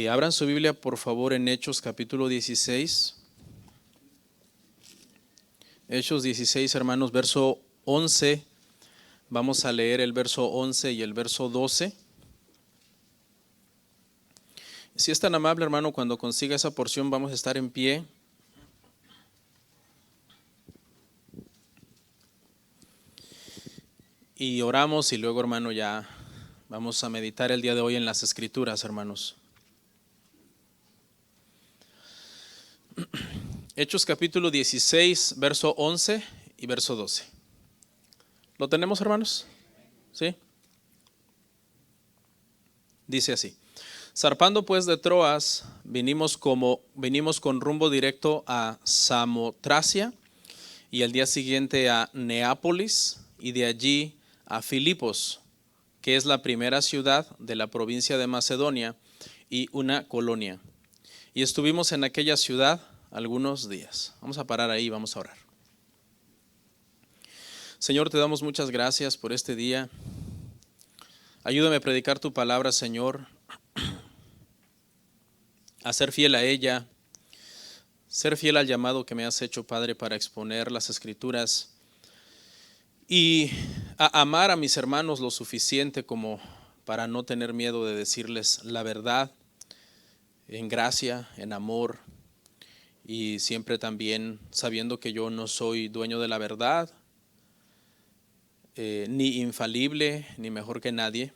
Abran su Biblia, por favor, en Hechos capítulo 16. Hechos 16, hermanos, verso 11. Vamos a leer el verso 11 y el verso 12. Si es tan amable, hermano, cuando consiga esa porción vamos a estar en pie. Y oramos y luego, hermano, ya vamos a meditar el día de hoy en las Escrituras, hermanos. Hechos capítulo 16, verso 11 y verso 12. ¿Lo tenemos, hermanos? ¿Sí? Dice así: zarpando pues de Troas, vinimos con rumbo directo a Samotracia y al día siguiente a Neápolis y de allí a Filipos, que es la primera ciudad de la provincia de Macedonia y una colonia. Y estuvimos en aquella ciudad algunos días. Vamos a parar ahí y vamos a orar. Señor, te damos muchas gracias por este día. Ayúdame a predicar tu palabra, Señor, a ser fiel a ella, ser fiel al llamado que me has hecho, Padre, para exponer las Escrituras y a amar a mis hermanos lo suficiente como para no tener miedo de decirles la verdad en gracia, en amor, y siempre también sabiendo que yo no soy dueño de la verdad, ni infalible, ni mejor que nadie,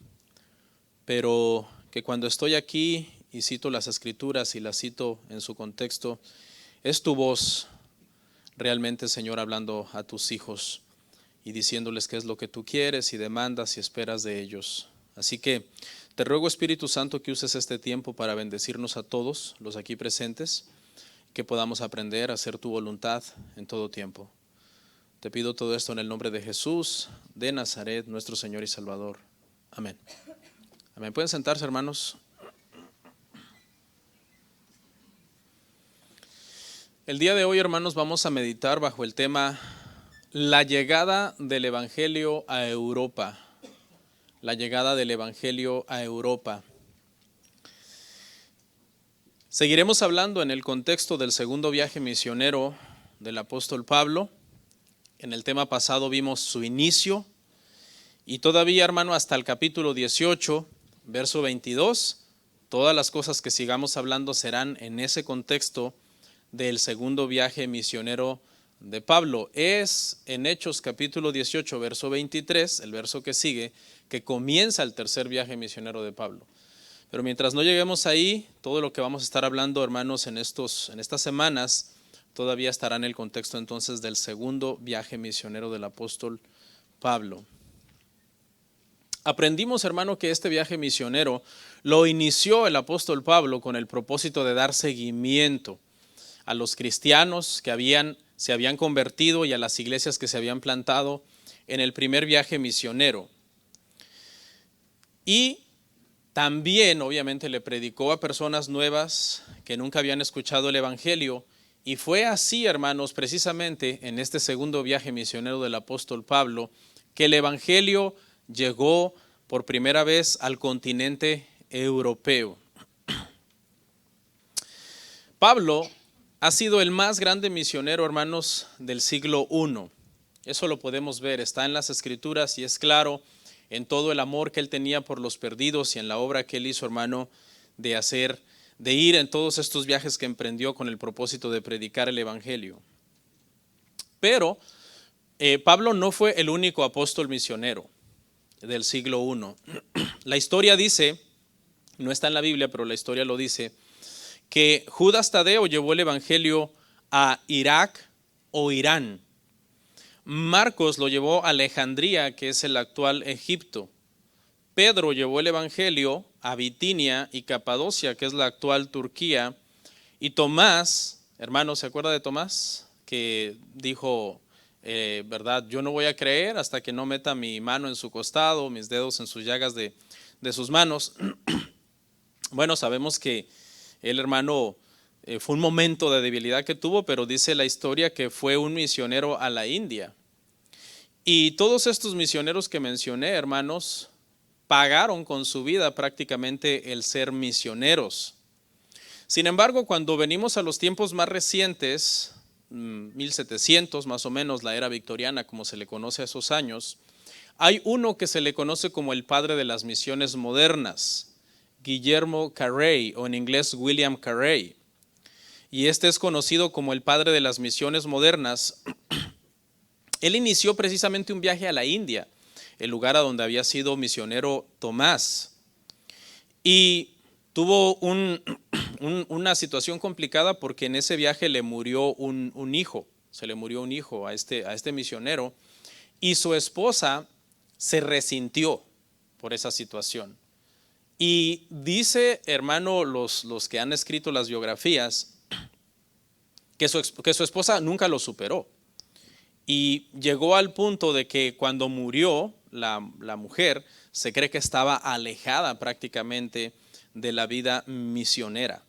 pero que cuando estoy aquí y cito las Escrituras y las cito en su contexto, es tu voz realmente, Señor, hablando a tus hijos y diciéndoles qué es lo que tú quieres y demandas y esperas de ellos. Así que te ruego, Espíritu Santo, que uses este tiempo para bendecirnos a todos los aquí presentes, que podamos aprender a hacer tu voluntad en todo tiempo. Te pido todo esto en el nombre de Jesús de Nazaret, nuestro Señor y Salvador. Amén. Amén. ¿Pueden sentarse, hermanos? El día de hoy, hermanos, vamos a meditar bajo el tema la llegada del Evangelio a Europa. La llegada del Evangelio a Europa. Seguiremos hablando en el contexto del segundo viaje misionero del apóstol Pablo. En el tema pasado vimos su inicio y todavía, hermano, hasta el capítulo 18, verso 22, todas las cosas que sigamos hablando serán en ese contexto del segundo viaje misionero de Pablo. Es en Hechos capítulo 18, verso 23, el verso que sigue, que comienza el tercer viaje misionero de Pablo. Pero mientras no lleguemos ahí, todo lo que vamos a estar hablando, hermanos, en estas semanas, todavía estará en el contexto entonces del segundo viaje misionero del apóstol Pablo. Aprendimos, hermano, que este viaje misionero lo inició el apóstol Pablo con el propósito de dar seguimiento a los cristianos que se habían convertido y a las iglesias que se habían plantado en el primer viaje misionero. Y también, obviamente, le predicó a personas nuevas que nunca habían escuchado el Evangelio. Y fue así, hermanos, precisamente en este segundo viaje misionero del apóstol Pablo, que el Evangelio llegó por primera vez al continente europeo. Pablo ha sido el más grande misionero, hermanos, del siglo I. Eso lo podemos ver, está en las Escrituras y es claro en todo el amor que él tenía por los perdidos y en la obra que él hizo, hermano, de ir en todos estos viajes que emprendió con el propósito de predicar el Evangelio. Pero Pablo no fue el único apóstol misionero del siglo I. La historia dice, no está en la Biblia, pero la historia lo dice, que Judas Tadeo llevó el Evangelio a Irak o Irán. Marcos lo llevó a Alejandría, que es el actual Egipto. Pedro llevó el Evangelio a Bitinia y Capadocia, que es la actual Turquía. Y Tomás, hermano, ¿se acuerda de Tomás? Que dijo, ¿verdad? Yo no voy a creer hasta que no meta mi mano en su costado, mis dedos en sus llagas de sus manos. Bueno, sabemos que el hermano fue un momento de debilidad que tuvo, pero dice la historia que fue un misionero a la India. Y todos estos misioneros que mencioné, hermanos, pagaron con su vida prácticamente el ser misioneros. Sin embargo, cuando venimos a los tiempos más recientes, 1700 más o menos, la era victoriana como se le conoce a esos años, hay uno que se le conoce como el padre de las misiones modernas, Guillermo Carey, o en inglés William Carey. Y este es conocido como el padre de las misiones modernas. Él inició precisamente un viaje a la India, el lugar a donde había sido misionero Tomás. Y tuvo una situación complicada porque en ese viaje le murió un hijo, se le murió un hijo a este misionero, y su esposa se resintió por esa situación. Y dice, hermano, los que han escrito las biografías, que su esposa nunca lo superó. Y llegó al punto de que cuando murió la mujer, se cree que estaba alejada prácticamente de la vida misionera.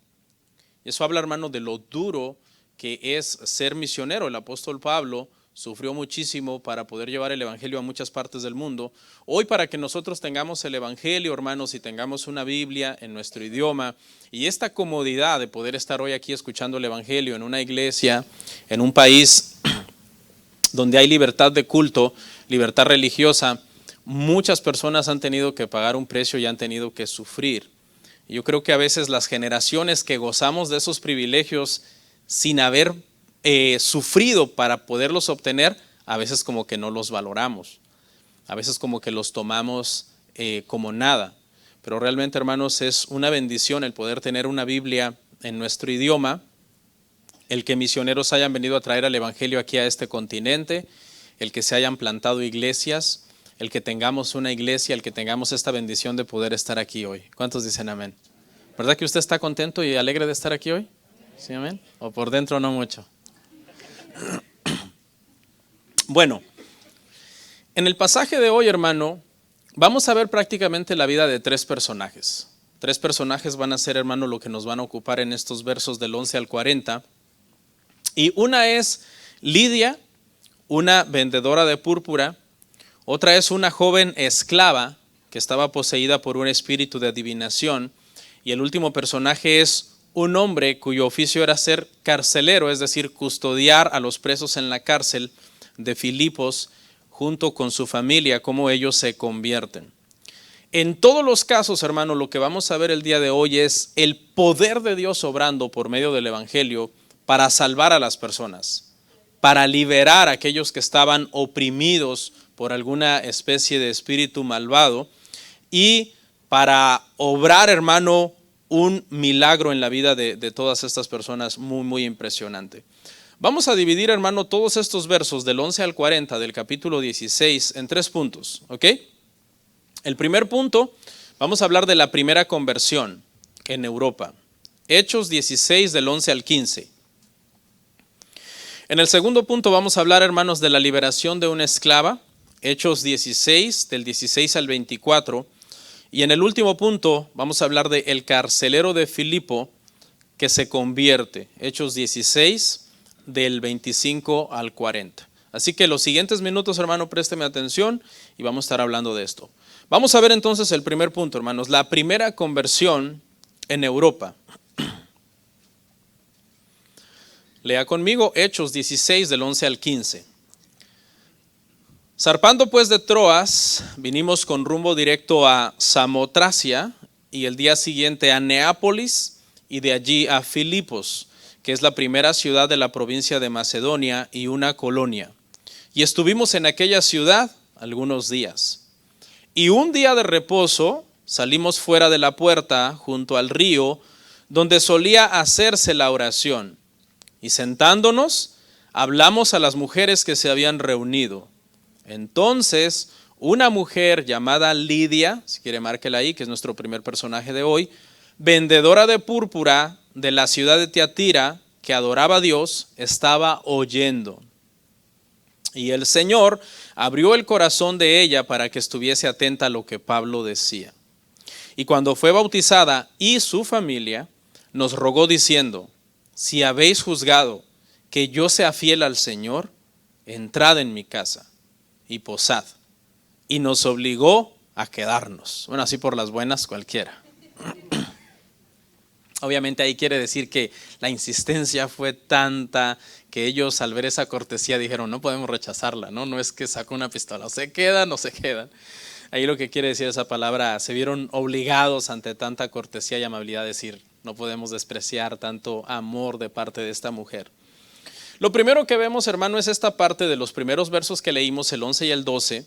Eso habla, hermano, de lo duro que es ser misionero. El apóstol Pablo sufrió muchísimo para poder llevar el evangelio a muchas partes del mundo. Hoy, para que nosotros tengamos el evangelio, hermanos, y tengamos una Biblia en nuestro idioma, y esta comodidad de poder estar hoy aquí escuchando el evangelio en una iglesia, en un país donde hay libertad de culto, libertad religiosa, muchas personas han tenido que pagar un precio y han tenido que sufrir. Yo creo que a veces las generaciones que gozamos de esos privilegios sin haber sufrido para poderlos obtener, a veces como que no los valoramos, a veces como que los tomamos como nada. Pero realmente, hermanos, es una bendición el poder tener una Biblia en nuestro idioma, el que misioneros hayan venido a traer el evangelio aquí a este continente, el que se hayan plantado iglesias, el que tengamos una iglesia, el que tengamos esta bendición de poder estar aquí hoy. ¿Cuántos dicen amén? ¿Verdad que usted está contento y alegre de estar aquí hoy? ¿Sí, amén? ¿O por dentro no mucho? Bueno, en el pasaje de hoy, hermano, vamos a ver prácticamente la vida de tres personajes. Tres personajes van a ser, hermano, lo que nos van a ocupar en estos versos del 11 al 40. Y una es Lidia, una vendedora de púrpura. Otra es una joven esclava que estaba poseída por un espíritu de adivinación. Y el último personaje es un hombre cuyo oficio era ser carcelero, es decir, custodiar a los presos en la cárcel de Filipos junto con su familia, cómo ellos se convierten. En todos los casos, hermano, lo que vamos a ver el día de hoy es el poder de Dios obrando por medio del evangelio para salvar a las personas, para liberar a aquellos que estaban oprimidos por alguna especie de espíritu malvado y para obrar, hermano, un milagro en la vida de todas estas personas muy, muy impresionante. Vamos a dividir, hermano, todos estos versos del 11 al 40 del capítulo 16 en 3 puntos, ¿ok? El primer punto, vamos a hablar de la primera conversión en Europa. Hechos 16 del 11 al 15. En el segundo punto vamos a hablar, hermanos, de la liberación de una esclava. Hechos 16 del 16 al 24. Y en el último punto vamos a hablar de el carcelero de Filipo que se convierte. Hechos 16 del 25 al 40. Así que los siguientes minutos, hermano, présteme atención y vamos a estar hablando de esto. Vamos a ver entonces el primer punto, hermanos, la primera conversión en Europa. Lea conmigo Hechos 16 del 11 al 15. Zarpando pues de Troas, vinimos con rumbo directo a Samotracia y el día siguiente a Neápolis y de allí a Filipos, que es la primera ciudad de la provincia de Macedonia y una colonia. Y estuvimos en aquella ciudad algunos días. Y un día de reposo salimos fuera de la puerta junto al río donde solía hacerse la oración. Y sentándonos, hablamos a las mujeres que se habían reunido. Entonces, una mujer llamada Lidia, si quiere márquela ahí, que es nuestro primer personaje de hoy, vendedora de púrpura de la ciudad de Tiatira, que adoraba a Dios, estaba oyendo. Y el Señor abrió el corazón de ella para que estuviese atenta a lo que Pablo decía. Y cuando fue bautizada y su familia, nos rogó diciendo: si habéis juzgado que yo sea fiel al Señor, entrad en mi casa y posad. Y nos obligó a quedarnos. Bueno, así por las buenas cualquiera. Obviamente ahí quiere decir que la insistencia fue tanta que ellos al ver esa cortesía dijeron, no podemos rechazarla, ¿no? No es que sacó una pistola, o se quedan o se quedan. Ahí lo que quiere decir esa palabra, se vieron obligados ante tanta cortesía y amabilidad a decir, no podemos despreciar tanto amor de parte de esta mujer. Lo primero que vemos, hermano, es esta parte de los primeros versos que leímos, el 11 y el 12,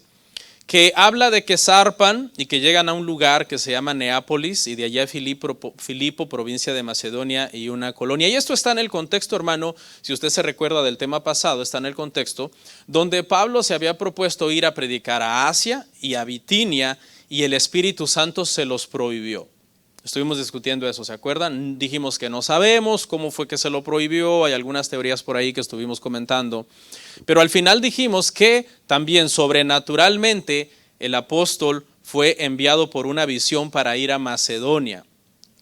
que habla de que zarpan y que llegan a un lugar que se llama Neápolis y de allá Filipo, provincia de Macedonia y una colonia. Y esto está en el contexto, hermano, si usted se recuerda del tema pasado, está en el contexto donde Pablo se había propuesto ir a predicar a Asia y a Bitinia y el Espíritu Santo se los prohibió. Estuvimos discutiendo eso, ¿se acuerdan? Dijimos que no sabemos cómo fue que se lo prohibió, hay algunas teorías por ahí que estuvimos comentando, pero al final dijimos que también sobrenaturalmente el apóstol fue enviado por una visión para ir a Macedonia,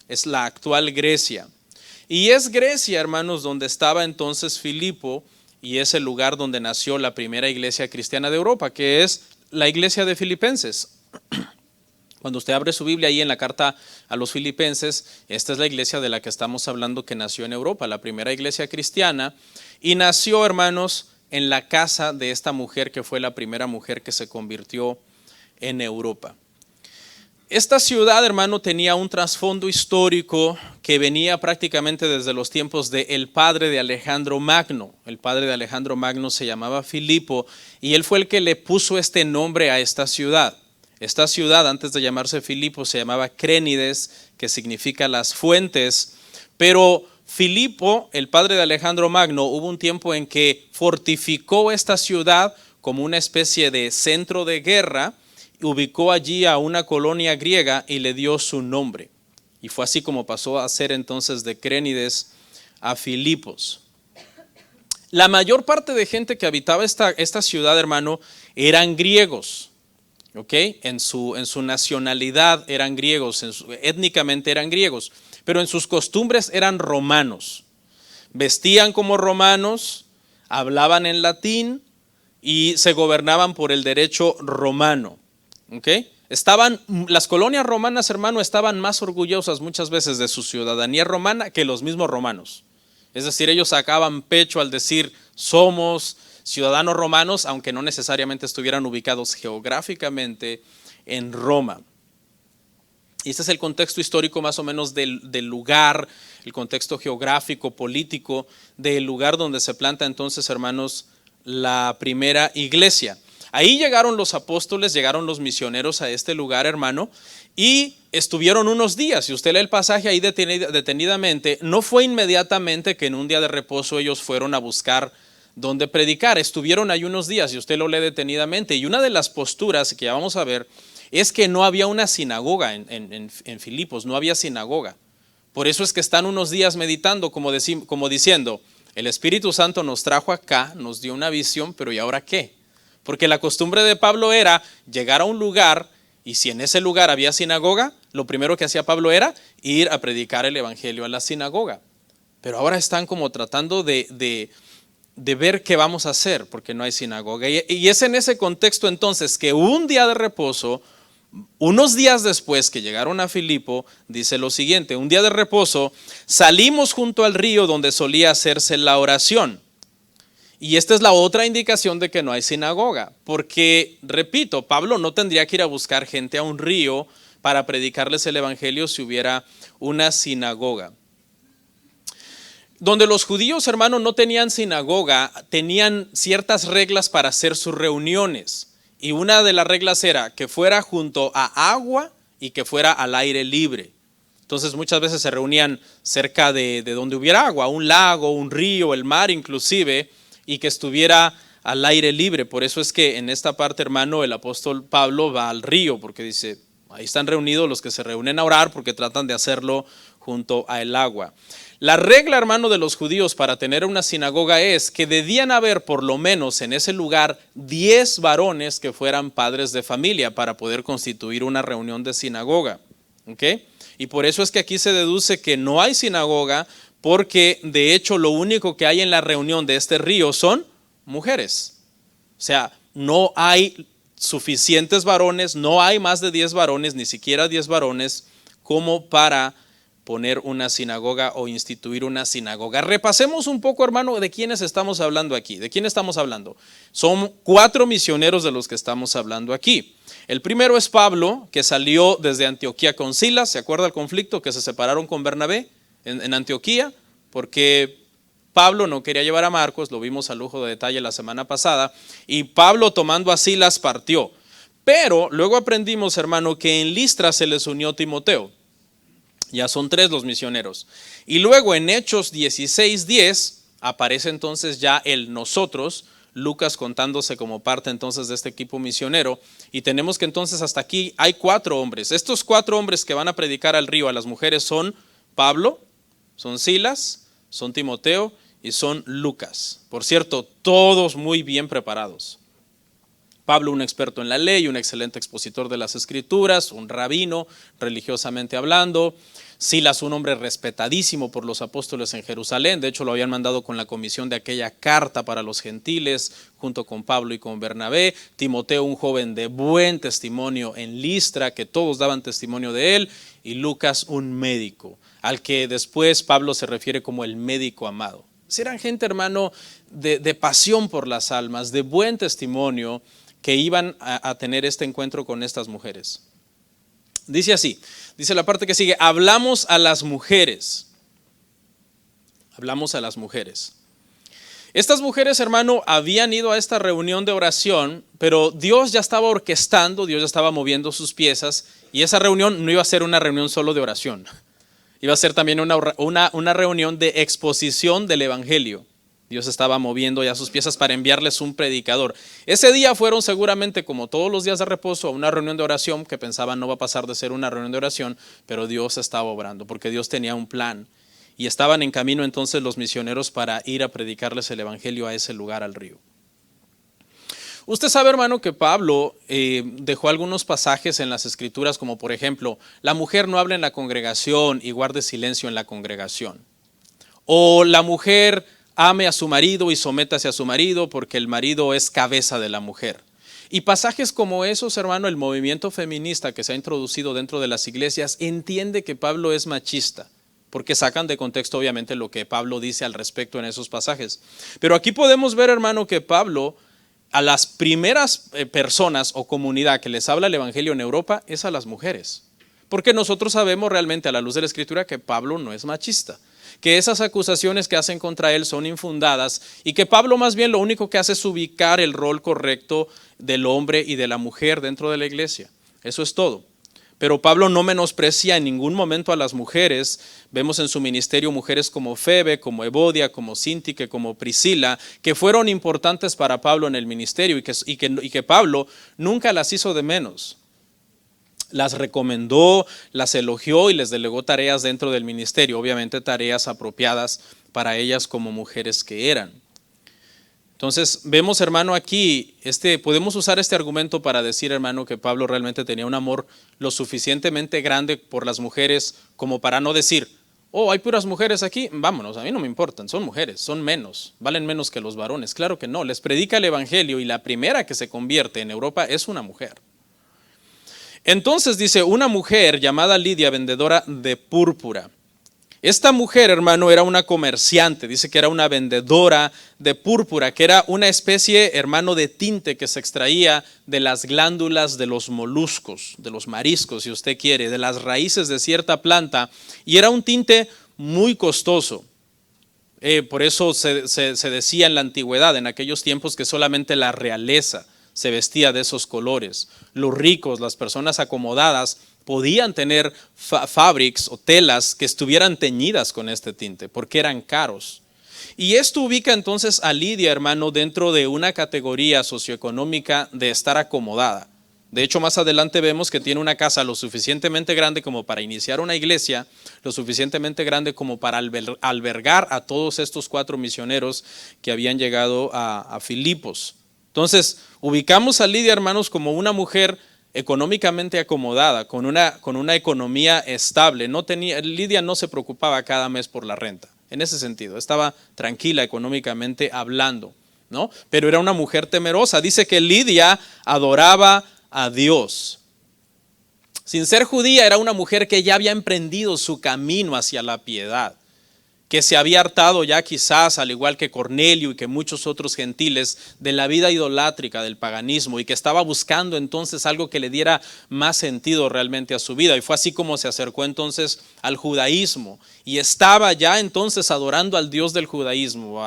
es la actual Grecia. Y es Grecia, hermanos, donde estaba entonces Filipo y es el lugar donde nació la primera iglesia cristiana de Europa, que es la iglesia de Filipenses. Cuando usted abre su Biblia ahí en la carta a los Filipenses, esta es la iglesia de la que estamos hablando que nació en Europa, la primera iglesia cristiana, y nació, hermanos, en la casa de esta mujer que fue la primera mujer que se convirtió en Europa. Esta ciudad, hermano, tenía un trasfondo histórico que venía prácticamente desde los tiempos del padre de Alejandro Magno. El padre de Alejandro Magno se llamaba Filipo y él fue el que le puso este nombre a esta ciudad. Esta ciudad, antes de llamarse Filipo, se llamaba Crénides, que significa las fuentes, pero Filipo, el padre de Alejandro Magno, hubo un tiempo en que fortificó esta ciudad como una especie de centro de guerra, ubicó allí a una colonia griega y le dio su nombre. Y fue así como pasó a ser entonces de Crénides a Filipos. La mayor parte de gente que habitaba esta ciudad, hermano, eran griegos. Okay. En su nacionalidad eran griegos, étnicamente eran griegos, pero en sus costumbres eran romanos. Vestían como romanos, hablaban en latín y se gobernaban por el derecho romano. Okay. Las colonias romanas, hermano, estaban más orgullosas muchas veces de su ciudadanía romana que los mismos romanos. Es decir, ellos sacaban pecho al decir somos ciudadanos romanos, aunque no necesariamente estuvieran ubicados geográficamente en Roma. Y este es el contexto histórico más o menos del lugar, el contexto geográfico, político, del lugar donde se planta entonces, hermanos, la primera iglesia. Ahí llegaron los apóstoles, llegaron los misioneros a este lugar, hermano, y estuvieron unos días. Si usted lee el pasaje ahí detenidamente, no fue inmediatamente que en un día de reposo ellos fueron a buscar donde predicar, estuvieron ahí unos días y usted lo lee detenidamente. Y una de las posturas que ya vamos a ver es que no había una sinagoga en Filipos, no había sinagoga. Por eso es que están unos días meditando como diciendo, el Espíritu Santo nos trajo acá, nos dio una visión, pero ¿y ahora qué? Porque la costumbre de Pablo era llegar a un lugar y si en ese lugar había sinagoga, lo primero que hacía Pablo era ir a predicar el evangelio a la sinagoga. Pero ahora están como tratando de ver qué vamos a hacer porque no hay sinagoga. Y es en ese contexto entonces que un día de reposo, unos días después que llegaron a Filipo, dice lo siguiente, un día de reposo, salimos junto al río donde solía hacerse la oración. Y esta es la otra indicación de que no hay sinagoga, porque, repito, Pablo no tendría que ir a buscar gente a un río para predicarles el evangelio si hubiera una sinagoga. Donde los judíos, hermanos, no tenían sinagoga, tenían ciertas reglas para hacer sus reuniones. Y una de las reglas era que fuera junto a agua y que fuera al aire libre. Entonces muchas veces se reunían cerca de donde hubiera agua, un lago, un río, el mar inclusive, y que estuviera al aire libre. Por eso es que en esta parte, hermano, el apóstol Pablo va al río, porque dice, ahí están reunidos los que se reúnen a orar porque tratan de hacerlo junto al agua. La regla, hermano, de los judíos para tener una sinagoga es que debían haber por lo menos en ese lugar 10 varones que fueran padres de familia para poder constituir una reunión de sinagoga. ¿Okay? Y por eso es que aquí se deduce que no hay sinagoga porque de hecho lo único que hay en la reunión de este río son mujeres. O sea, no hay suficientes varones, no hay más de 10 varones, ni siquiera 10 varones como para poner una sinagoga o instituir una sinagoga. Repasemos un poco, hermano, de quiénes estamos hablando aquí. ¿De quién estamos hablando? Son 4 misioneros de los que estamos hablando aquí. El primero es Pablo, que salió desde Antioquía con Silas. ¿Se acuerda el conflicto que se separaron con Bernabé en Antioquía? Porque Pablo no quería llevar a Marcos, lo vimos a lujo de detalle la semana pasada, y Pablo tomando a Silas partió. Pero luego aprendimos, hermano, que en Listra se les unió Timoteo. Ya son 3 los misioneros. Y luego en Hechos 16:10 aparece entonces ya el nosotros, Lucas contándose como parte entonces de este equipo misionero. Y tenemos que entonces hasta aquí hay 4 hombres. Estos 4 hombres que van a predicar al río a las mujeres son Pablo, son Silas, son Timoteo y son Lucas. Por cierto, todos muy bien preparados. Pablo, un experto en la ley, un excelente expositor de las escrituras, un rabino religiosamente hablando. Silas, un hombre respetadísimo por los apóstoles en Jerusalén. De hecho, lo habían mandado con la comisión de aquella carta para los gentiles, junto con Pablo y con Bernabé. Timoteo, un joven de buen testimonio en Listra, que todos daban testimonio de él. Y Lucas, un médico, al que después Pablo se refiere como el médico amado. Eran gente, hermano, de pasión por las almas, de buen testimonio, que iban a tener este encuentro con estas mujeres. Dice así, dice la parte que sigue, hablamos a las mujeres. Hablamos a las mujeres. Estas mujeres, hermano, habían ido a esta reunión de oración, pero Dios ya estaba orquestando, Dios ya estaba moviendo sus piezas, y esa reunión no iba a ser una reunión solo de oración. Iba a ser también una reunión de exposición del evangelio. Dios estaba moviendo ya sus piezas para enviarles un predicador. Ese día fueron seguramente, como todos los días de reposo, a una reunión de oración que pensaban no va a pasar de ser una reunión de oración, pero Dios estaba obrando porque Dios tenía un plan. Y estaban en camino entonces los misioneros para ir a predicarles el evangelio a ese lugar, al río. Usted sabe, hermano, que Pablo dejó algunos pasajes en las escrituras, como por ejemplo, la mujer no habla en la congregación y guarde silencio en la congregación. O la mujer ame a su marido y sométase a su marido porque el marido es cabeza de la mujer. Y pasajes como esos, hermano, el movimiento feminista que se ha introducido dentro de las iglesias entiende que Pablo es machista, porque sacan de contexto obviamente lo que Pablo dice al respecto en esos pasajes. Pero aquí podemos ver, hermano, que Pablo a las primeras personas o comunidad que les habla el evangelio en Europa es a las mujeres. Porque nosotros sabemos realmente a la luz de la escritura que Pablo no es machista, que esas acusaciones que hacen contra él son infundadas y que Pablo más bien lo único que hace es ubicar el rol correcto del hombre y de la mujer dentro de la iglesia. Eso es todo. Pero Pablo no menosprecia en ningún momento a las mujeres. Vemos en su ministerio mujeres como Febe, como Evodia, como Síntique, como Priscila, que fueron importantes para Pablo en el ministerio y que Pablo nunca las hizo de menos. Las recomendó, las elogió y les delegó tareas dentro del ministerio, obviamente tareas apropiadas para ellas como mujeres que eran. Entonces vemos, hermano, aquí, podemos usar este argumento para decir, hermano, que Pablo realmente tenía un amor lo suficientemente grande por las mujeres como para no decir, oh, hay puras mujeres aquí, vámonos, a mí no me importan, son mujeres, son menos, valen menos que los varones. Claro que no, les predica el evangelio y la primera que se convierte en Europa es una mujer. Entonces dice, una mujer llamada Lidia, vendedora de púrpura. Esta mujer, hermano, era una comerciante, dice que era una vendedora de púrpura, que era una especie, hermano, de tinte que se extraía de las glándulas de los moluscos, de los mariscos, si usted quiere, de las raíces de cierta planta, y era un tinte muy costoso. Por eso se decía en la antigüedad, en aquellos tiempos, que solamente la realeza se vestía de esos colores. Los ricos, las personas acomodadas, podían tener fabrics o telas que estuvieran teñidas con este tinte, porque eran caros. Y esto ubica entonces a Lidia, hermano, dentro de una categoría socioeconómica de estar acomodada. De hecho, más adelante vemos que tiene una casa lo suficientemente grande como para iniciar una iglesia, lo suficientemente grande como para albergar a todos estos 4 misioneros que habían llegado a Filipos. Entonces, ubicamos a Lidia, hermanos, como una mujer económicamente acomodada, con una economía estable. Lidia no se preocupaba cada mes por la renta, en ese sentido, estaba tranquila económicamente hablando, ¿no? Pero era una mujer temerosa. Dice que Lidia adoraba a Dios. Sin ser judía, era una mujer que ya había emprendido su camino hacia la piedad, que se había hartado ya quizás, al igual que Cornelio y que muchos otros gentiles, de la vida idolátrica, del paganismo, y que estaba buscando entonces algo que le diera más sentido realmente a su vida. Y fue así como se acercó entonces al judaísmo, y estaba ya entonces adorando al Dios del judaísmo,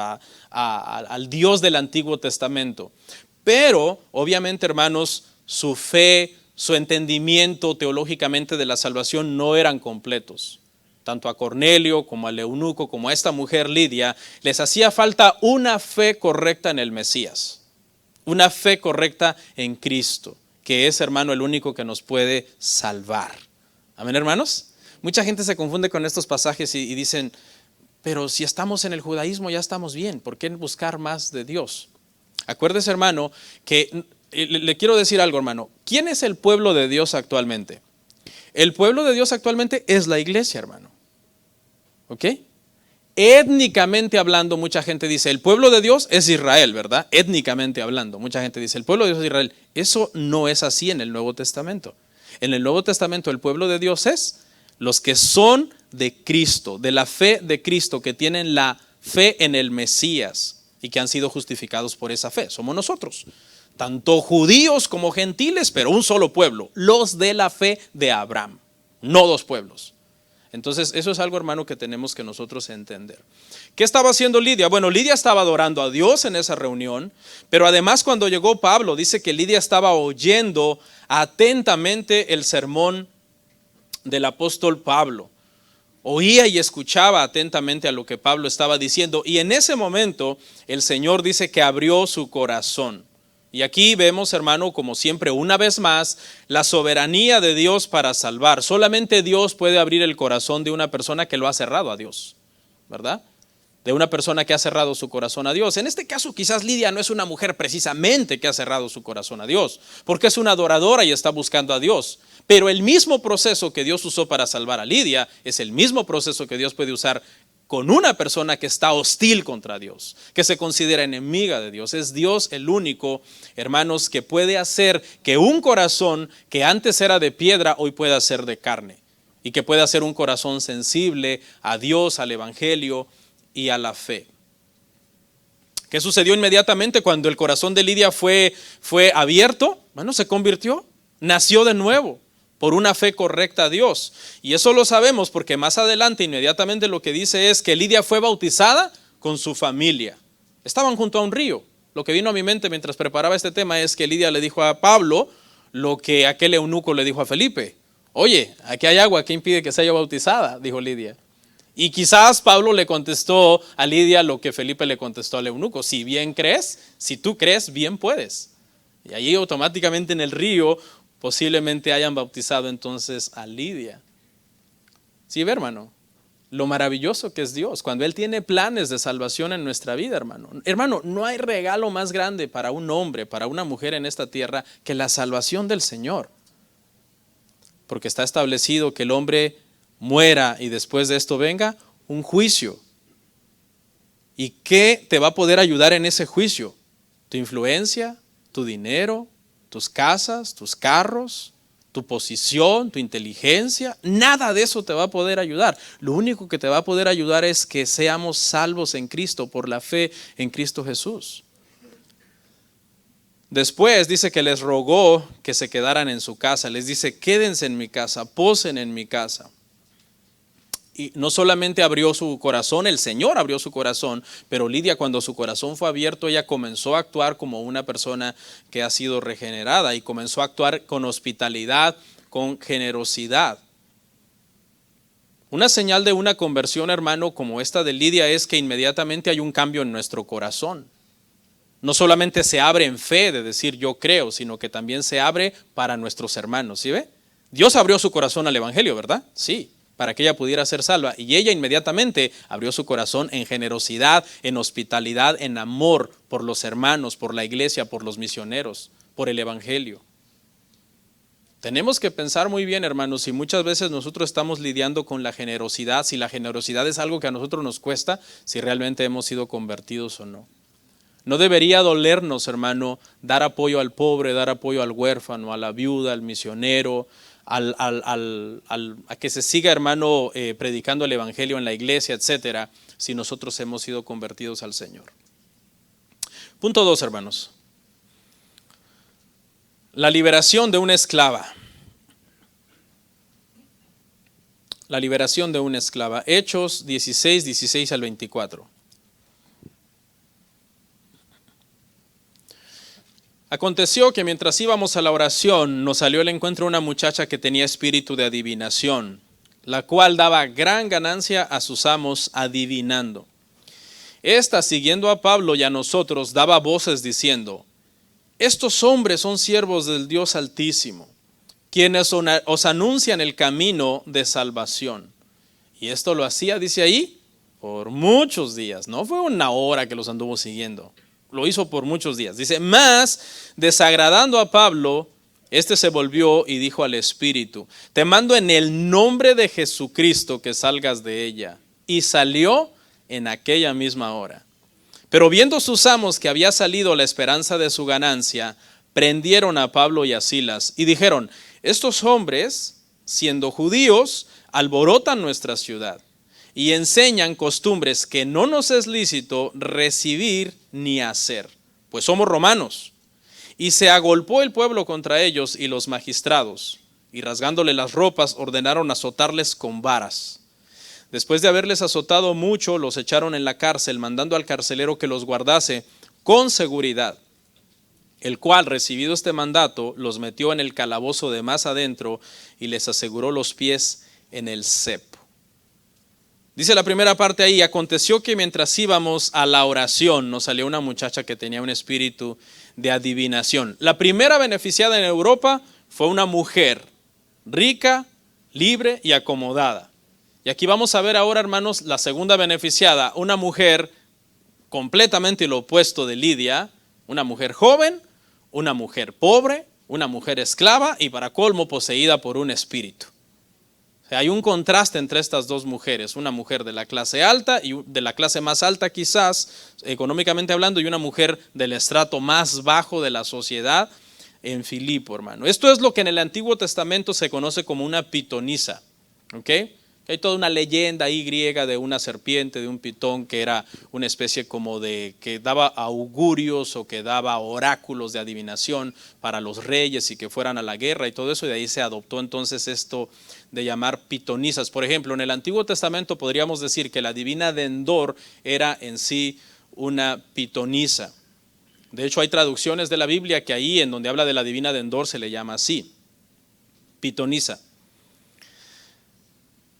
al Dios del Antiguo Testamento. Pero, obviamente, hermanos, su fe, su entendimiento teológicamente de la salvación no eran completos. Tanto a Cornelio como al eunuco, como a esta mujer Lidia, les hacía falta una fe correcta en el Mesías, una fe correcta en Cristo, que es, hermano, el único que nos puede salvar. Amén, hermanos. Mucha gente se confunde con estos pasajes y dicen, pero si estamos en el judaísmo ya estamos bien, ¿por qué buscar más de Dios? Acuérdese, hermano, que le quiero decir algo, hermano. ¿Quién es el pueblo de Dios actualmente? El pueblo de Dios actualmente es la iglesia, hermano. ¿Ok? Étnicamente hablando, mucha gente dice, el pueblo de Dios es Israel, ¿verdad? Étnicamente hablando, mucha gente dice, el pueblo de Dios es Israel. Eso no es así en el Nuevo Testamento. En el Nuevo Testamento el pueblo de Dios es los que son de Cristo, de la fe de Cristo, que tienen la fe en el Mesías y que han sido justificados por esa fe. Somos nosotros, tanto judíos como gentiles, pero un solo pueblo, los de la fe de Abraham, no dos pueblos. Entonces eso es algo, hermano, que tenemos que nosotros entender. ¿Qué estaba haciendo Lidia? Bueno, Lidia estaba adorando a Dios en esa reunión, pero además cuando llegó Pablo, dice que Lidia estaba oyendo atentamente el sermón del apóstol Pablo. Oía y escuchaba atentamente a lo que Pablo estaba diciendo, y en ese momento el Señor dice que abrió su corazón. Y aquí vemos, hermano, como siempre, una vez más, la soberanía de Dios para salvar. Solamente Dios puede abrir el corazón de una persona que lo ha cerrado a Dios, ¿verdad? De una persona que ha cerrado su corazón a Dios. En este caso, quizás Lidia no es una mujer precisamente que ha cerrado su corazón a Dios, porque es una adoradora y está buscando a Dios. Pero el mismo proceso que Dios usó para salvar a Lidia es el mismo proceso que Dios puede usar con una persona que está hostil contra Dios, que se considera enemiga de Dios. Es Dios el único, hermanos, que puede hacer que un corazón que antes era de piedra hoy pueda ser de carne, y que pueda ser un corazón sensible a Dios, al evangelio y a la fe. ¿Qué sucedió inmediatamente cuando el corazón de Lidia fue abierto? Bueno, se convirtió, nació de nuevo por una fe correcta a Dios. Y eso lo sabemos porque más adelante inmediatamente lo que dice es que Lidia fue bautizada con su familia. Estaban junto a un río. Lo que vino a mi mente mientras preparaba este tema es que Lidia le dijo a Pablo lo que aquel eunuco le dijo a Felipe. Oye, aquí hay agua, ¿qué impide que sea bautizada? Dijo Lidia. Y quizás Pablo le contestó a Lidia lo que Felipe le contestó al eunuco. Si bien crees, si tú crees, bien puedes. Y allí automáticamente en el río posiblemente hayan bautizado entonces a Lidia. Sí, ve, hermano, lo maravilloso que es Dios, cuando Él tiene planes de salvación en nuestra vida, hermano. Hermano, no hay regalo más grande para un hombre, para una mujer en esta tierra que la salvación del Señor. Porque está establecido que el hombre muera y después de esto venga un juicio. ¿Y qué te va a poder ayudar en ese juicio? ¿Tu influencia? ¿Tu dinero? ¿Tus casas? ¿Tus carros? ¿Tu posición? ¿Tu inteligencia? Nada de eso te va a poder ayudar. Lo único que te va a poder ayudar es que seamos salvos en Cristo por la fe en Cristo Jesús. Después dice que les rogó que se quedaran en su casa. Les dice, quédense en mi casa, posen en mi casa. Y no solamente abrió su corazón, el Señor abrió su corazón, pero Lidia, cuando su corazón fue abierto, ella comenzó a actuar como una persona que ha sido regenerada y comenzó a actuar con hospitalidad, con generosidad. Una señal de una conversión, hermano, como esta de Lidia es que inmediatamente hay un cambio en nuestro corazón. No solamente se abre en fe de decir yo creo, sino que también se abre para nuestros hermanos, ¿sí ve? Dios abrió su corazón al evangelio, ¿verdad? Sí, para que ella pudiera ser salva. Y ella inmediatamente abrió su corazón en generosidad, en hospitalidad, en amor por los hermanos, por la iglesia, por los misioneros, por el evangelio. Tenemos que pensar muy bien, hermanos, si muchas veces nosotros estamos lidiando con la generosidad, si la generosidad es algo que a nosotros nos cuesta, si realmente hemos sido convertidos o no. No debería dolernos, hermano, dar apoyo al pobre, dar apoyo al huérfano, a la viuda, al misionero, a que se siga, hermano, predicando el evangelio en la iglesia, etcétera, si nosotros hemos sido convertidos al Señor. Punto 2, hermanos. La liberación de una esclava. La liberación de una esclava. Hechos 16, 16 al 24. Aconteció que mientras íbamos a la oración, nos salió al encuentro una muchacha que tenía espíritu de adivinación, la cual daba gran ganancia a sus amos adivinando. Esta, siguiendo a Pablo y a nosotros, daba voces diciendo: estos hombres son siervos del Dios Altísimo, quienes os anuncian el camino de salvación. Y esto lo hacía, dice ahí, por muchos días. No fue una hora que los anduvo siguiendo. Lo hizo por muchos días. Dice, mas desagradando a Pablo, este se volvió y dijo al espíritu: te mando en el nombre de Jesucristo que salgas de ella. Y salió en aquella misma hora. Pero viendo sus amos que había salido la esperanza de su ganancia, prendieron a Pablo y a Silas y dijeron: estos hombres, siendo judíos, alborotan nuestra ciudad y enseñan costumbres que no nos es lícito recibir ni hacer, pues somos romanos. Y se agolpó el pueblo contra ellos y los magistrados, y rasgándole las ropas ordenaron azotarles con varas. Después de haberles azotado mucho, los echaron en la cárcel, mandando al carcelero que los guardase con seguridad, el cual, recibido este mandato, los metió en el calabozo de más adentro y les aseguró los pies en el cepo. Dice la primera parte ahí: aconteció que mientras íbamos a la oración, nos salió una muchacha que tenía un espíritu de adivinación. La primera beneficiada en Europa fue una mujer rica, libre y acomodada. Y aquí vamos a ver ahora, hermanos, la segunda beneficiada, una mujer completamente lo opuesto de Lidia, una mujer joven, una mujer pobre, una mujer esclava y para colmo poseída por un espíritu. O sea, hay un contraste entre estas dos mujeres, una mujer de la clase alta y de la clase más alta quizás, económicamente hablando, y una mujer del estrato más bajo de la sociedad en Filipo, hermano. Esto es lo que en el Antiguo Testamento se conoce como una pitonisa, ¿ok? Hay toda una leyenda ahí griega de una serpiente, de un pitón que era una especie como de, que daba augurios o que daba oráculos de adivinación para los reyes y que fueran a la guerra y todo eso, y de ahí se adoptó entonces esto de llamar pitonisas. Por ejemplo, en el Antiguo Testamento podríamos decir que la divina de Endor era en sí una pitonisa. De hecho, hay traducciones de la Biblia que ahí en donde habla de la divina de Endor se le llama así, pitonisa.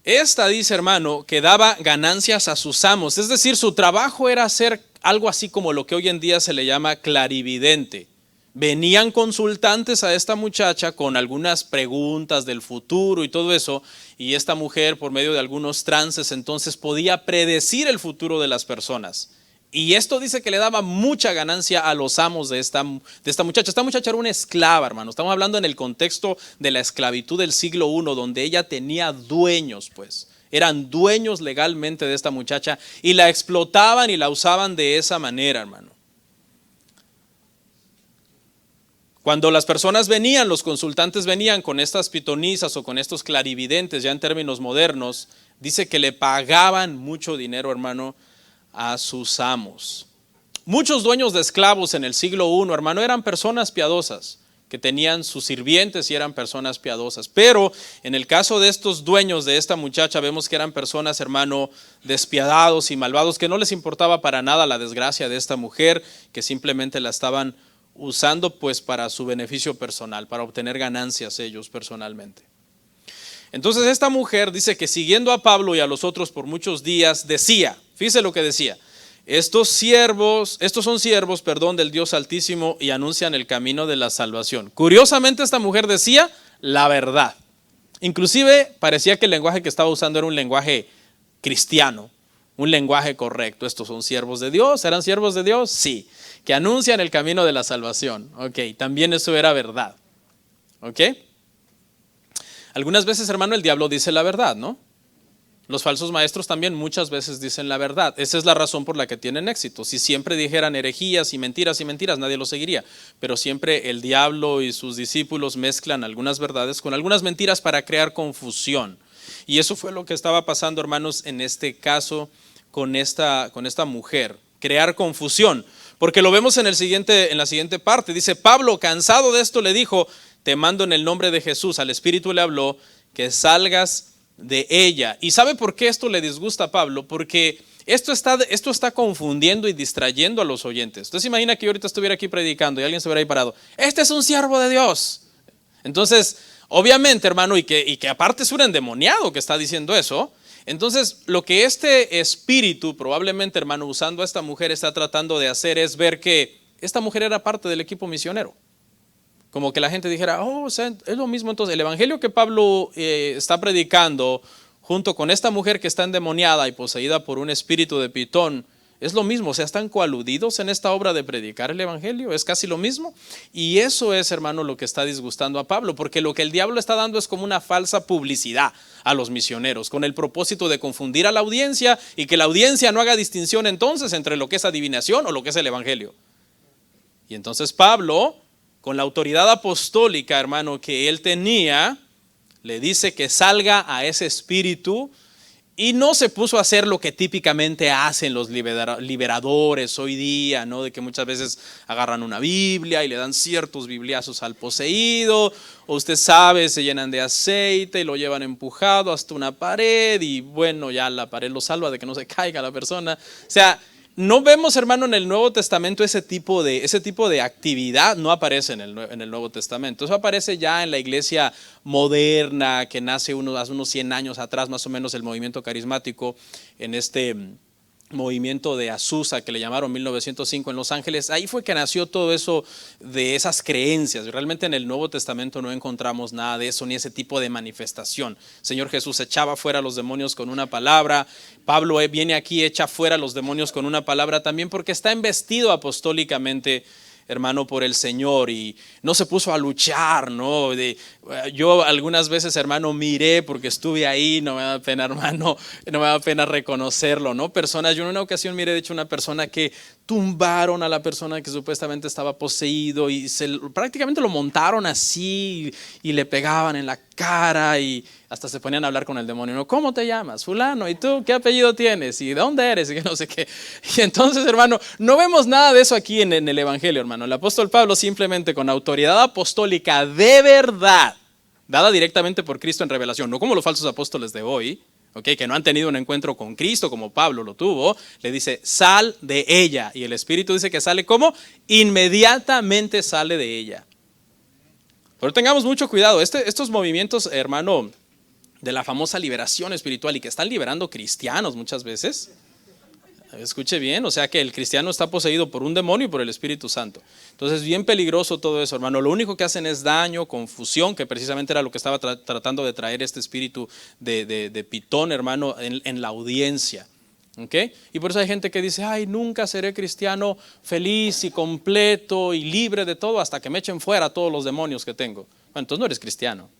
Esta dice, hermano, que daba ganancias a sus amos, es decir, su trabajo era hacer algo así como lo que hoy en día se le llama clarividente. Venían consultantes a esta muchacha con algunas preguntas del futuro y todo eso, y esta mujer por medio de algunos trances entonces podía predecir el futuro de las personas. Y esto dice que le daba mucha ganancia a los amos de esta muchacha. Esta muchacha era una esclava, hermano. Estamos hablando en el contexto de la esclavitud del siglo I, donde ella tenía dueños, pues. Eran dueños legalmente de esta muchacha y la explotaban y la usaban de esa manera, hermano. Cuando las personas venían, los consultantes venían con estas pitonisas o con estos clarividentes, ya en términos modernos, dice que le pagaban mucho dinero, hermano, a sus amos. Muchos dueños de esclavos en el siglo I, hermano, eran personas piadosas, que tenían sus sirvientes y eran personas piadosas. Pero en el caso de estos dueños de esta muchacha, vemos que eran personas, hermano, despiadados y malvados, que no les importaba para nada la desgracia de esta mujer, que simplemente la estaban usando pues para su beneficio personal, para obtener ganancias ellos personalmente. Entonces esta mujer dice que siguiendo a Pablo y a los otros por muchos días decía, fíjese lo que decía: estos son siervos del Dios Altísimo y anuncian el camino de la salvación. Curiosamente esta mujer decía la verdad. Inclusive parecía que el lenguaje que estaba usando era un lenguaje cristiano, un lenguaje correcto. Estos son siervos de Dios. ¿Eran siervos de Dios? Sí. Que anuncian el camino de la salvación. Ok, también eso era verdad. Ok. Algunas veces, hermano, el diablo dice la verdad, ¿no? Los falsos maestros también muchas veces dicen la verdad. Esa es la razón por la que tienen éxito. Si siempre dijeran herejías y mentiras, nadie los seguiría. Pero siempre el diablo y sus discípulos mezclan algunas verdades con algunas mentiras para crear confusión. Y eso fue lo que estaba pasando, hermanos, en este caso con esta mujer. Crear confusión. Porque lo vemos en la siguiente parte. Dice, Pablo, cansado de esto, le dijo, te mando en el nombre de Jesús. Al Espíritu le habló, que salgas de ella. ¿Y sabe por qué esto le disgusta a Pablo? Porque esto está confundiendo y distrayendo a los oyentes. Usted se imagina que yo ahorita estuviera aquí predicando y alguien se hubiera ahí parado. Este es un siervo de Dios. Entonces, obviamente, hermano, y que aparte es un endemoniado que está diciendo eso. Entonces, lo que este espíritu, probablemente, hermano, usando a esta mujer, está tratando de hacer es ver que esta mujer era parte del equipo misionero. Como que la gente dijera, o sea, es lo mismo. Entonces, el evangelio que Pablo está predicando junto con esta mujer que está endemoniada y poseída por un espíritu de pitón, es lo mismo. O sea, están coaludidos en esta obra de predicar el evangelio. Es casi lo mismo. Y eso es, hermano, lo que está disgustando a Pablo, porque lo que el diablo está dando es como una falsa publicidad a los misioneros, con el propósito de confundir a la audiencia y que la audiencia no haga distinción entonces entre lo que es adivinación o lo que es el evangelio. Y entonces Pablo, con la autoridad apostólica, hermano, que él tenía, le dice que salga a ese espíritu y no se puso a hacer lo que típicamente hacen los liberadores hoy día, ¿no? De que muchas veces agarran una Biblia y le dan ciertos bibliazos al poseído, o usted sabe, se llenan de aceite y lo llevan empujado hasta una pared y bueno, ya la pared lo salva de que no se caiga la persona. O sea, no vemos, hermano, en el Nuevo Testamento ese tipo de actividad, no aparece en el Nuevo Testamento. Eso aparece ya en la iglesia moderna que nace hace unos 100 años atrás, más o menos, el movimiento carismático, en este movimiento de Azusa que le llamaron 1905 en Los Ángeles. Ahí fue que nació todo eso de esas creencias. Realmente en el Nuevo Testamento no encontramos nada de eso, ni ese tipo de manifestación. El Señor Jesús echaba fuera a los demonios con una palabra. Pablo viene aquí, echa fuera a los demonios con una palabra también, porque está investido apostólicamente, hermano, por el Señor, y no se puso a luchar, ¿no? Yo algunas veces, hermano, miré porque estuve ahí, no me da pena, hermano, no me da pena reconocerlo, ¿no? Yo en una ocasión miré, de hecho, una persona que tumbaron a la persona que supuestamente estaba poseído y prácticamente lo montaron así y le pegaban en la cara y hasta se ponían a hablar con el demonio, ¿no? ¿Cómo te llamas? Fulano. ¿Y tú qué apellido tienes? ¿Y de dónde eres? Y que no sé qué. Y entonces, hermano, no vemos nada de eso aquí en el evangelio, hermano. El apóstol Pablo simplemente con autoridad apostólica de verdad, dada directamente por Cristo en revelación, no como los falsos apóstoles de hoy, ¿okay? Que no han tenido un encuentro con Cristo como Pablo lo tuvo, le dice, sal de ella. Y el Espíritu dice que sale ¿cómo? Inmediatamente sale de ella. Pero tengamos mucho cuidado. Estos movimientos, hermano, de la famosa liberación espiritual y que están liberando cristianos muchas veces, escuche bien, o sea que el cristiano está poseído por un demonio y por el Espíritu Santo. Entonces, bien peligroso todo eso, hermano. Lo único que hacen es daño, confusión, que precisamente era lo que estaba tratando de traer este espíritu de pitón, hermano, en la audiencia. ¿Okay? Y por eso hay gente que dice, ay, nunca seré cristiano feliz y completo y libre de todo hasta que me echen fuera todos los demonios que tengo. Bueno, entonces no eres cristiano.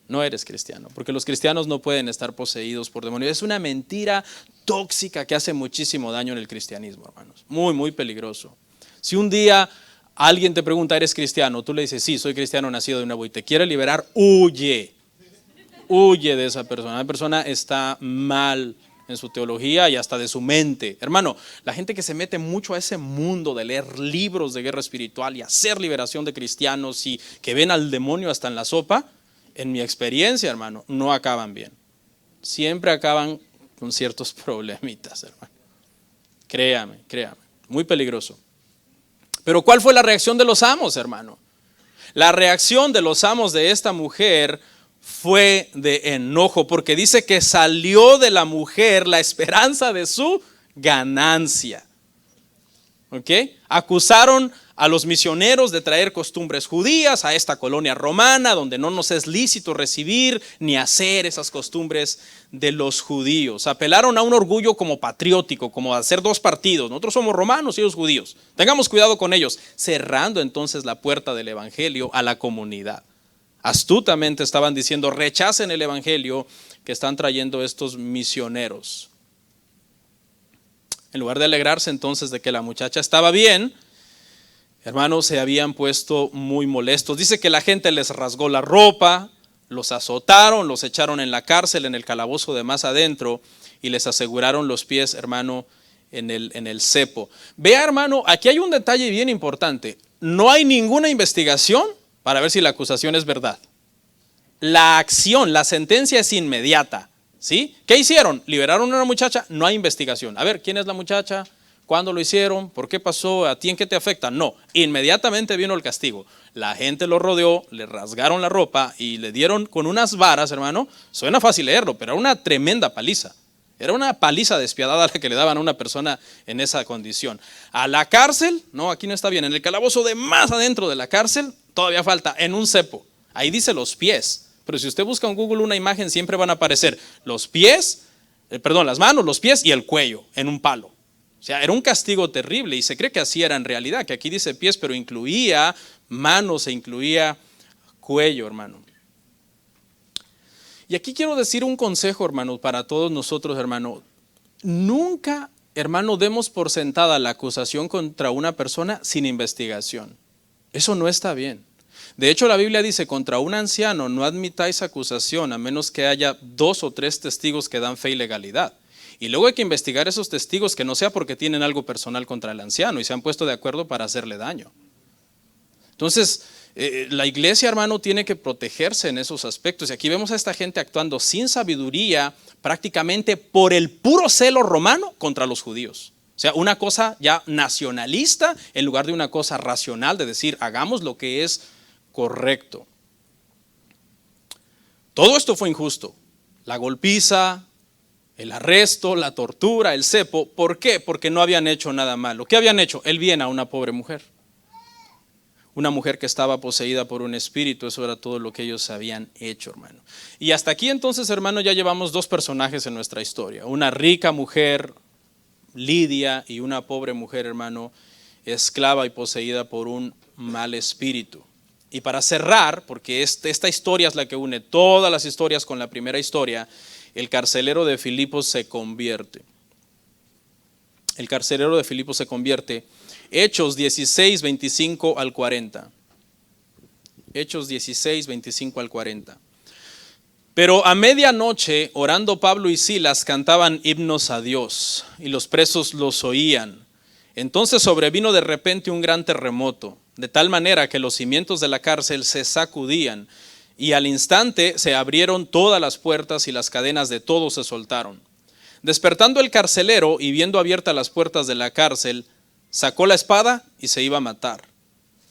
No eres cristiano, porque los cristianos no pueden estar poseídos por demonios. Es una mentira tóxica que hace muchísimo daño en el cristianismo, hermanos. Muy, muy peligroso. Si un día alguien te pregunta, ¿eres cristiano? Tú le dices, sí, soy cristiano nacido de nuevo y te quiere liberar, huye. Huye de esa persona. La persona está mal en su teología y hasta de su mente. Hermano, la gente que se mete mucho a ese mundo de leer libros de guerra espiritual y hacer liberación de cristianos y que ven al demonio hasta en la sopa, en mi experiencia, hermano, no acaban bien. Siempre acaban con ciertos problemitas, hermano. Créame. Muy peligroso. Pero ¿cuál fue la reacción de los amos, hermano? La reacción de los amos de esta mujer fue de enojo, porque dice que salió de la mujer la esperanza de su ganancia. ¿Ok? Acusaron a los misioneros de traer costumbres judías a esta colonia romana, donde no nos es lícito recibir ni hacer esas costumbres de los judíos. Apelaron a un orgullo como patriótico, como hacer dos partidos. Nosotros somos romanos y ellos judíos. Tengamos cuidado con ellos, cerrando entonces la puerta del evangelio a la comunidad. Astutamente estaban diciendo, rechacen el evangelio que están trayendo estos misioneros. En lugar de alegrarse entonces de que la muchacha estaba bien, hermanos, se habían puesto muy molestos. Dice que la gente les rasgó la ropa, los azotaron, los echaron en la cárcel, en el calabozo de más adentro, y les aseguraron los pies, hermano, en el cepo. Vea, hermano, aquí hay un detalle bien importante. No hay ninguna investigación para ver si la acusación es verdad. La acción, la sentencia es inmediata, ¿sí? ¿Qué hicieron? Liberaron a una muchacha, no hay investigación. A ver, ¿quién es la muchacha? ¿Cuándo lo hicieron? ¿Por qué pasó? ¿A ti en qué te afecta? No, inmediatamente vino el castigo. La gente lo rodeó, le rasgaron la ropa y le dieron con unas varas, hermano. Suena fácil leerlo, pero era una tremenda paliza. Era una paliza despiadada la que le daban a una persona en esa condición. A la cárcel, no, aquí no está bien, en el calabozo de más adentro de la cárcel, todavía falta, en un cepo. Ahí dice los pies, pero si usted busca en Google una imagen siempre van a aparecer los pies, las manos, los pies y el cuello en un palo. O sea, era un castigo terrible y se cree que así era en realidad, que aquí dice pies, pero incluía manos e incluía cuello, hermano. Y aquí quiero decir un consejo, hermano, para todos nosotros, hermano. Nunca, hermano, demos por sentada la acusación contra una persona sin investigación. Eso no está bien. De hecho, la Biblia dice, contra un anciano no admitáis acusación a menos que haya 2 o 3 testigos que dan fe y legalidad. Y luego hay que investigar esos testigos, que no sea porque tienen algo personal contra el anciano y se han puesto de acuerdo para hacerle daño. Entonces, la iglesia, hermano, tiene que protegerse en esos aspectos. Y aquí vemos a esta gente actuando sin sabiduría, prácticamente por el puro celo romano contra los judíos. O sea, una cosa ya nacionalista en lugar de una cosa racional, de decir, hagamos lo que es correcto. Todo esto fue injusto. La golpiza, el arresto, la tortura, el cepo. ¿Por qué? Porque no habían hecho nada malo. ¿Qué habían hecho? El bien a una pobre mujer. Una mujer que estaba poseída por un espíritu. Eso era todo lo que ellos habían hecho, hermano. Y hasta aquí entonces, hermano, ya llevamos 2 personajes en nuestra historia. Una rica mujer, Lidia, y una pobre mujer, hermano, esclava y poseída por un mal espíritu. Y para cerrar, porque esta historia es la que une todas las historias con la primera historia, el carcelero de Filipos se convierte. El carcelero de Filipos se convierte. Hechos 16, 25 al 40. Hechos 16, 25 al 40. Pero a medianoche, orando Pablo y Silas, cantaban himnos a Dios, y los presos los oían. Entonces sobrevino de repente un gran terremoto, de tal manera que los cimientos de la cárcel se sacudían, y al instante se abrieron todas las puertas y las cadenas de todos se soltaron. Despertando el carcelero y viendo abiertas las puertas de la cárcel, sacó la espada y se iba a matar,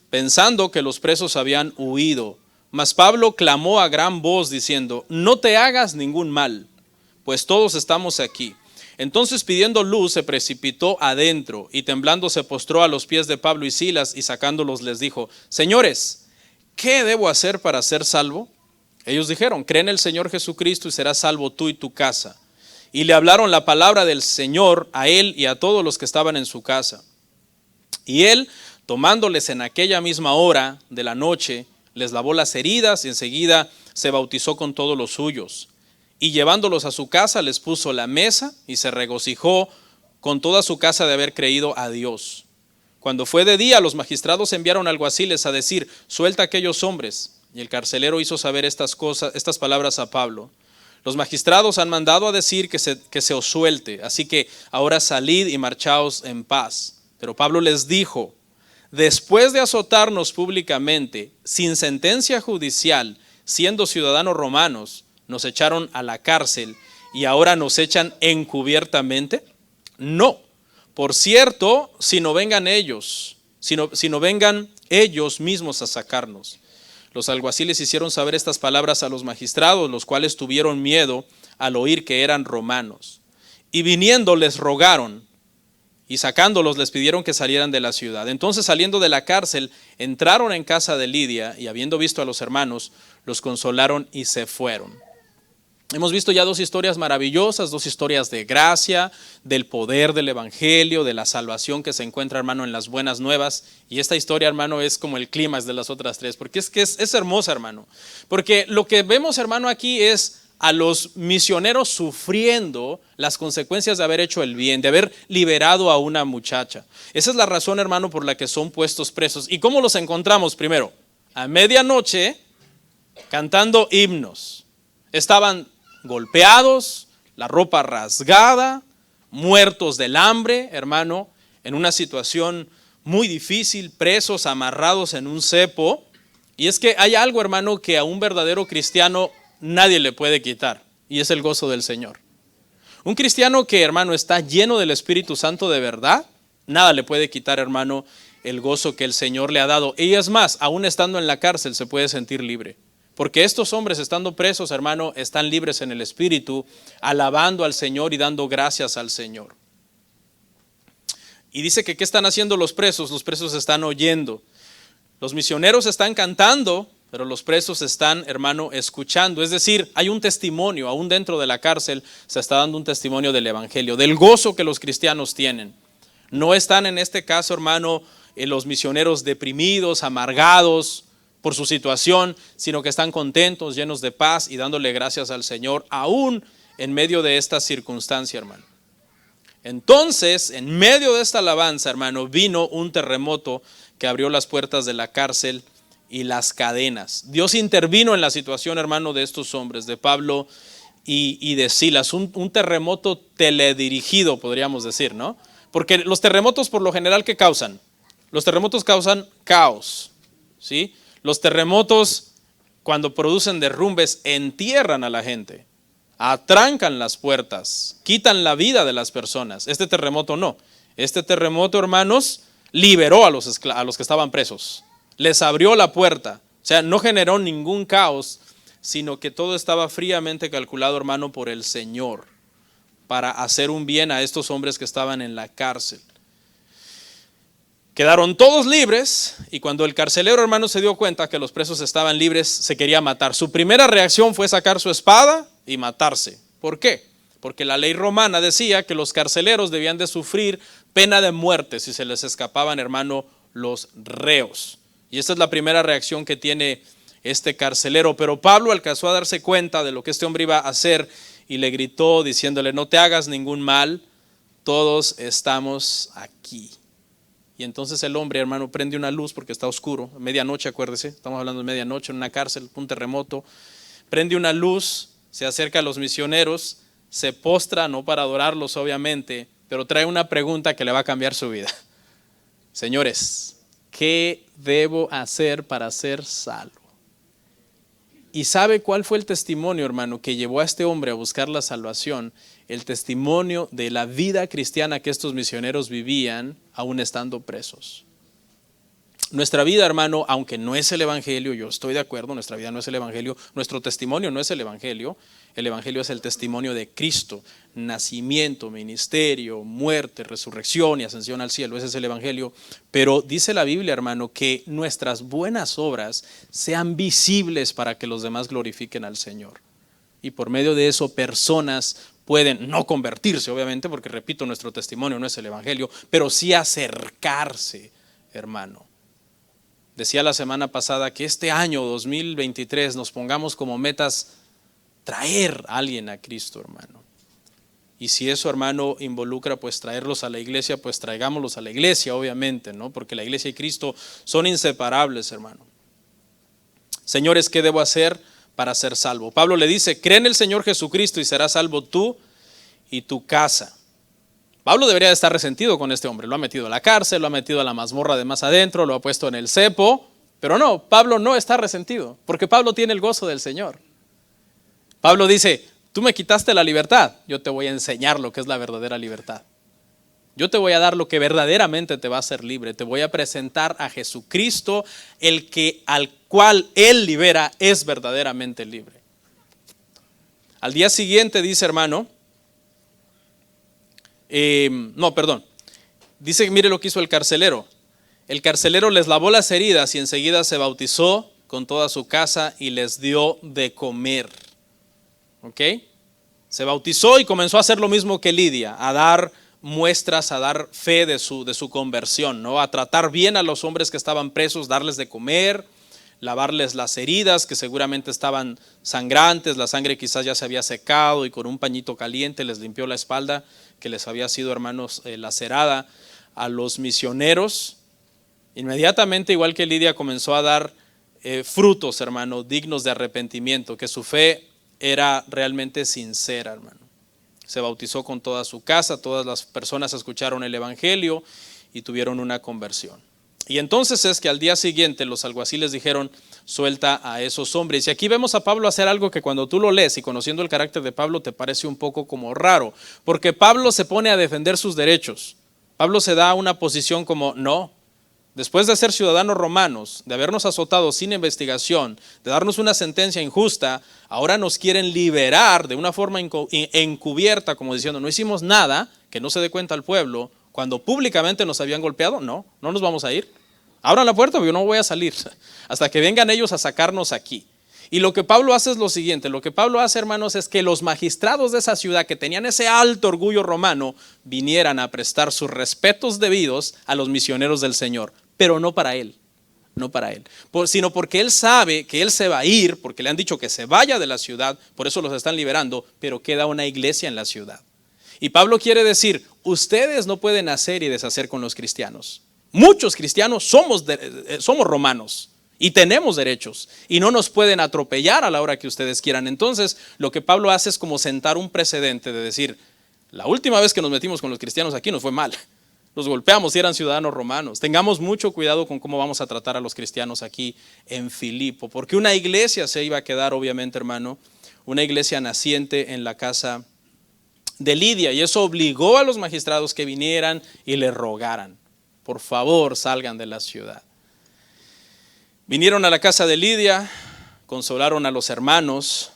pensando que los presos habían huido. Mas Pablo clamó a gran voz diciendo, no te hagas ningún mal, pues todos estamos aquí. Entonces pidiendo luz se precipitó adentro y temblando se postró a los pies de Pablo y Silas y sacándolos les dijo, señores, ¿qué debo hacer para ser salvo? Ellos dijeron, cree en el Señor Jesucristo y serás salvo tú y tu casa. Y le hablaron la palabra del Señor a él y a todos los que estaban en su casa. Y él, tomándoles en aquella misma hora de la noche, les lavó las heridas y enseguida se bautizó con todos los suyos. Y llevándolos a su casa les puso la mesa y se regocijó con toda su casa de haber creído a Dios. Cuando fue de día, los magistrados enviaron alguaciles a decir, suelta a aquellos hombres. Y el carcelero hizo saber estas palabras a Pablo. Los magistrados han mandado a decir que se os suelte, así que ahora salid y marchaos en paz. Pero Pablo les dijo, después de azotarnos públicamente, sin sentencia judicial, siendo ciudadanos romanos, nos echaron a la cárcel y ahora nos echan encubiertamente. No, por cierto, si no vengan ellos mismos a sacarnos. Los alguaciles hicieron saber estas palabras a los magistrados, los cuales tuvieron miedo al oír que eran romanos. Y viniendo les rogaron, y sacándolos les pidieron que salieran de la ciudad. Entonces saliendo de la cárcel, entraron en casa de Lidia y habiendo visto a los hermanos, los consolaron y se fueron. Hemos visto ya dos historias maravillosas, dos historias de gracia, del poder del evangelio, de la salvación que se encuentra, hermano, en las buenas nuevas. Y esta historia, hermano, es como el clímax de las otras tres, porque es hermosa, hermano. Porque lo que vemos, hermano, aquí es a los misioneros sufriendo las consecuencias de haber hecho el bien, de haber liberado a una muchacha. Esa es la razón, hermano, por la que son puestos presos. ¿Y cómo los encontramos? Primero, a medianoche, cantando himnos. Estaban golpeados, la ropa rasgada, muertos del hambre, hermano, en una situación muy difícil, presos, amarrados en un cepo. Y es que hay algo, hermano, que a un verdadero cristiano nadie le puede quitar, y es el gozo del Señor. Un cristiano que, hermano, está lleno del Espíritu Santo de verdad, nada le puede quitar, hermano, el gozo que el Señor le ha dado. Y es más, aún estando en la cárcel se puede sentir libre. Porque estos hombres, estando presos, hermano, están libres en el Espíritu, alabando al Señor y dando gracias al Señor. Y dice que ¿qué están haciendo los presos? Los presos están oyendo. Los misioneros están cantando, pero los presos están, hermano, escuchando. Es decir, hay un testimonio, aún dentro de la cárcel se está dando un testimonio del evangelio, del gozo que los cristianos tienen. No están en este caso, hermano, los misioneros deprimidos, amargados por su situación, sino que están contentos, llenos de paz y dándole gracias al Señor, aún en medio de esta circunstancia, hermano. Entonces, en medio de esta alabanza, hermano, vino un terremoto que abrió las puertas de la cárcel y las cadenas. Dios intervino en la situación, hermano, de estos hombres, de Pablo y de Silas. Un terremoto teledirigido, podríamos decir, ¿no? Porque los terremotos, por lo general, ¿qué causan? Los terremotos causan caos, ¿sí? Los terremotos, cuando producen derrumbes, entierran a la gente, atrancan las puertas, quitan la vida de las personas. Este terremoto no. Este terremoto, hermanos, liberó a los que estaban presos. Les abrió la puerta. O sea, no generó ningún caos, sino que todo estaba fríamente calculado, hermano, por el Señor, para hacer un bien a estos hombres que estaban en la cárcel. Quedaron todos libres, y cuando el carcelero, hermano, se dio cuenta que los presos estaban libres, se quería matar. Su primera reacción fue sacar su espada y matarse. ¿Por qué? Porque la ley romana decía que los carceleros debían de sufrir pena de muerte si se les escapaban, hermano, los reos. Y esta es la primera reacción que tiene este carcelero. Pero Pablo alcanzó a darse cuenta de lo que este hombre iba a hacer y le gritó diciéndole: no te hagas ningún mal, todos estamos aquí. Y entonces el hombre, hermano, prende una luz porque está oscuro, medianoche, acuérdese, estamos hablando de medianoche en una cárcel, un terremoto. Prende una luz, se acerca a los misioneros, se postra, no para adorarlos obviamente, pero trae una pregunta que le va a cambiar su vida. Señores, ¿qué debo hacer para ser salvo? ¿Y sabe cuál fue el testimonio, hermano, que llevó a este hombre a buscar la salvación? El testimonio de la vida cristiana que estos misioneros vivían aún estando presos. Nuestra vida, hermano, aunque no es el evangelio, yo estoy de acuerdo, nuestra vida no es el evangelio, nuestro testimonio no es el evangelio es el testimonio de Cristo, nacimiento, ministerio, muerte, resurrección y ascensión al cielo, ese es el evangelio. Pero dice la Biblia, hermano, que nuestras buenas obras sean visibles para que los demás glorifiquen al Señor. Y por medio de eso personas pueden no convertirse, obviamente, porque repito, nuestro testimonio no es el evangelio, pero sí acercarse, hermano. Decía la semana pasada que este año 2023 nos pongamos como metas traer a alguien a Cristo, hermano. Y si eso, hermano, involucra pues traerlos a la iglesia, pues traigámoslos a la iglesia, obviamente, ¿no? Porque la iglesia y Cristo son inseparables, hermano. Señores, ¿qué debo hacer para ser salvo? Pablo le dice: cree en el Señor Jesucristo y serás salvo tú y tu casa. Pablo debería de estar resentido con este hombre. Lo ha metido a la cárcel, lo ha metido a la mazmorra de más adentro, lo ha puesto en el cepo. Pero no, Pablo no está resentido, porque Pablo tiene el gozo del Señor. Pablo dice: tú me quitaste la libertad, yo te voy a enseñar lo que es la verdadera libertad. Yo te voy a dar lo que verdaderamente te va a hacer libre. Te voy a presentar a Jesucristo, al cual Él libera es verdaderamente libre. Al día siguiente dice, hermano, dice, mire lo que hizo el carcelero. El carcelero les lavó las heridas y enseguida se bautizó con toda su casa y les dio de comer. ¿ok? Se bautizó y comenzó a hacer lo mismo que Lidia, a dar muestras, a dar fe de su conversión, ¿no? A tratar bien a los hombres que estaban presos, darles de comer, lavarles las heridas que seguramente estaban sangrantes, la sangre quizás ya se había secado y con un pañito caliente les limpió la espalda que les había sido, hermanos, lacerada. A los misioneros, inmediatamente, igual que Lidia, comenzó a dar frutos, hermano, dignos de arrepentimiento, que su fe era realmente sincera, hermano. Se bautizó con toda su casa, todas las personas escucharon el evangelio y tuvieron una conversión. Y entonces es que al día siguiente los alguaciles dijeron: suelta a esos hombres. Y aquí vemos a Pablo hacer algo que cuando tú lo lees y conociendo el carácter de Pablo te parece un poco como raro, porque Pablo se pone a defender sus derechos. Pablo se da una posición como: no, después de ser ciudadanos romanos, de habernos azotado sin investigación, de darnos una sentencia injusta, ahora nos quieren liberar de una forma encubierta, como diciendo: no hicimos nada, que no se dé cuenta al pueblo, cuando públicamente nos habían golpeado. No nos vamos a ir. Abran la puerta, yo no voy a salir hasta que vengan ellos a sacarnos aquí. Y lo que Pablo hace es lo siguiente: lo que Pablo hace, hermanos, es que los magistrados de esa ciudad, que tenían ese alto orgullo romano, vinieran a prestar sus respetos debidos a los misioneros del Señor, pero no para él, sino porque él sabe que él se va a ir, porque le han dicho que se vaya de la ciudad, por eso los están liberando, pero queda una iglesia en la ciudad. Y Pablo quiere decir: ustedes no pueden hacer y deshacer con los cristianos. Muchos cristianos somos romanos y tenemos derechos y no nos pueden atropellar a la hora que ustedes quieran. Entonces lo que Pablo hace es como sentar un precedente de decir: la última vez que nos metimos con los cristianos aquí nos fue mal, los golpeamos y eran ciudadanos romanos. Tengamos mucho cuidado con cómo vamos a tratar a los cristianos aquí en Filipo, porque una iglesia se iba a quedar, obviamente, hermano, una iglesia naciente en la casa de Lidia, y eso obligó a los magistrados que vinieran y le rogaran: por favor, salgan de la ciudad. Vinieron a la casa de Lidia, consolaron a los hermanos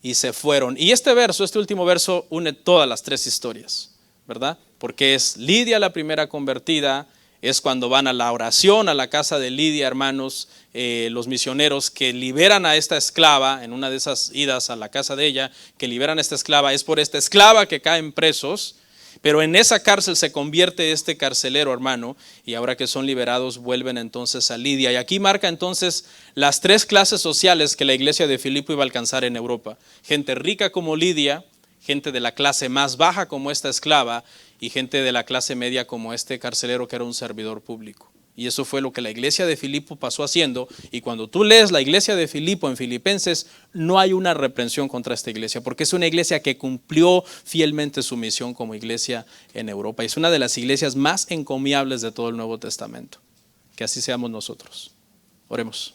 y se fueron. Y este último verso une todas las tres historias, ¿verdad? Porque es Lidia la primera convertida, es cuando van a la oración a la casa de Lidia, hermanos, los misioneros que liberan a esta esclava, en una de esas idas a la casa de ella, que liberan a esta esclava, es por esta esclava que caen presos, pero en esa cárcel se convierte este carcelero, hermano, y ahora que son liberados vuelven entonces a Lidia. Y aquí marca entonces las tres clases sociales que la iglesia de Filipo iba a alcanzar en Europa: gente rica como Lidia, gente de la clase más baja como esta esclava, y gente de la clase media como este carcelero que era un servidor público. Y eso fue lo que la iglesia de Filipo pasó haciendo. Y cuando tú lees la iglesia de Filipo en Filipenses, no hay una reprensión contra esta iglesia, porque es una iglesia que cumplió fielmente su misión como iglesia en Europa. Y es una de las iglesias más encomiables de todo el Nuevo Testamento. Que así seamos nosotros. Oremos.